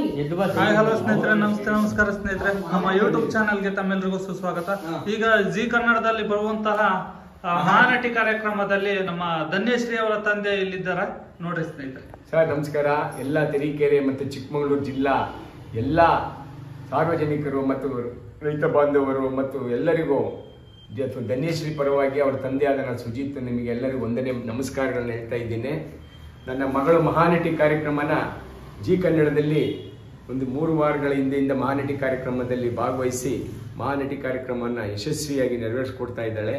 Hi hello ಸ್ನೇಹಿತರೆ, ನಮಸ್ಕಾರ ಸ್ನೇಹಿತರೆ. ನಮ್ಮ ಯೂಟ್ಯೂಬ್ ಚಾನಲ್ಗೆ ತಮ್ಮೆಲ್ಲರಿಗೂ ಸುಸ್ವಾಗತ. ಈಗ ಜಿ ಕನ್ನಡದಲ್ಲಿ ಬರುವಂತಹ ಮಹಾನಟಿ ಕಾರ್ಯಕ್ರಮದಲ್ಲಿ ನಮ್ಮ ಧನ್ಯಶ್ರೀ ಅವರ ತಂದೆ ಇಲ್ಲಿದ್ದಾರೆ, ನೋಡ್ರಿ ಸ್ನೇಹಿತರೆ. ಸರ್ ನಮಸ್ಕಾರ. ಎಲ್ಲ ತರೀಕೆರೆ ಮತ್ತು ಚಿಕ್ಕಮಗಳೂರು ಜಿಲ್ಲಾ ಎಲ್ಲ ಸಾರ್ವಜನಿಕರು ಮತ್ತು ರೈತ ಬಾಂಧವರು ಮತ್ತು ಎಲ್ಲರಿಗೂ ಧನ್ಯಶ್ರೀ ಪರವಾಗಿ ಅವರ ತಂದೆಯಾದ ನಾನು ಸುಜಿತ್ ನಿಮಗೆ ಎಲ್ಲರಿಗೂ ಒಂದನೇ ನಮಸ್ಕಾರಗಳನ್ನು ಹೇಳ್ತಾ ಇದ್ದೇನೆ. ನನ್ನ ಮಗಳು ಮಹಾನಟಿ ಕಾರ್ಯಕ್ರಮನ ಜಿ ಕನ್ನಡದಲ್ಲಿ ಒಂದು 3 ವಾರಗಳ ಹಿಂದೆಯಿಂದ ಮಹಾನಟಿ ಕಾರ್ಯಕ್ರಮದಲ್ಲಿ ಭಾಗವಹಿಸಿ ಮಹಾನಟಿ ಕಾರ್ಯಕ್ರಮವನ್ನು ಯಶಸ್ವಿಯಾಗಿ ನೆರವೇರಿಸ್ಕೊಡ್ತಾ ಇದ್ದಾಳೆ.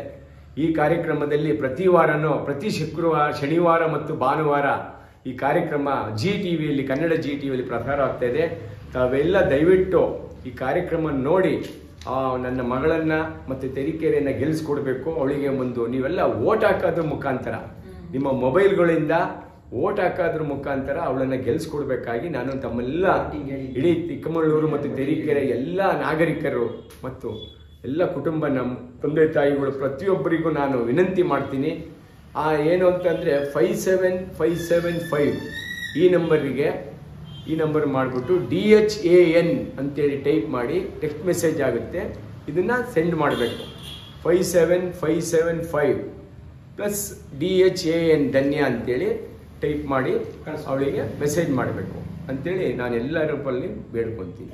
ಈ ಕಾರ್ಯಕ್ರಮದಲ್ಲಿ ಪ್ರತಿ ವಾರನೂ ಪ್ರತಿ ಶುಕ್ರವಾರ, ಶನಿವಾರ ಮತ್ತು ಭಾನುವಾರ ಈ ಕಾರ್ಯಕ್ರಮ ಜಿ ಟಿ ವಿಯಲ್ಲಿ, ಕನ್ನಡ ಜಿ ಟಿ ವಿಯಲ್ಲಿ ಪ್ರಸಾರ ಆಗ್ತಾ ಇದೆ. ತಾವೆಲ್ಲ ದಯವಿಟ್ಟು ಈ ಕಾರ್ಯಕ್ರಮ ನೋಡಿ ನನ್ನ ಮಗಳನ್ನು ಮತ್ತು ತರೀಕೆರೆಯನ್ನು ಗೆಲ್ಲಿಸ್ಕೊಡ್ಬೇಕು. ಅವಳಿಗೆ ಒಂದು ನೀವೆಲ್ಲ ಓಟ್ ಹಾಕೋದ್ರ ಮುಖಾಂತರ, ನಿಮ್ಮ ಮೊಬೈಲ್ಗಳಿಂದ ಓಟ್ ಹಾಕೋದ್ರ ಮುಖಾಂತರ ಅವಳನ್ನು ಗೆಲ್ಲಿಸ್ಕೊಡ್ಬೇಕಾಗಿ ನಾನು ತಮ್ಮೆಲ್ಲ ಇಡೀ ಚಿಕ್ಕಮಗಳೂರು ಮತ್ತು ತರೀಕೆರೆ ಎಲ್ಲ ನಾಗರಿಕರು ಮತ್ತು ಎಲ್ಲ ಕುಟುಂಬ, ನಮ್ಮ ತಂದೆ ತಾಯಿಗಳು ಪ್ರತಿಯೊಬ್ಬರಿಗೂ ನಾನು ವಿನಂತಿ ಮಾಡ್ತೀನಿ. ಏನು ಅಂತಂದರೆ 57575 ಈ ನಂಬರ್ ಮಾಡಿಬಿಟ್ಟು DHAN ಅಂತೇಳಿ ಟೈಪ್ ಮಾಡಿ ಟೆಕ್ಸ್ಟ್ ಮೆಸೇಜ್ ಆಗುತ್ತೆ, ಇದನ್ನು ಸೆಂಡ್ ಮಾಡಬೇಕು. 57575 ಪ್ಲಸ್ DHAN ಧನ್ಯ ಅಂತೇಳಿ ಟೈಪ್ ಮಾಡಿ ಅವಳಿಗೆ ಮೆಸೇಜ್ ಮಾಡಬೇಕು ಅಂತೇಳಿ ನಾನು ಎಲ್ಲರ ಬಳಿ ಬೇಡ್ಕೊತೀನಿ.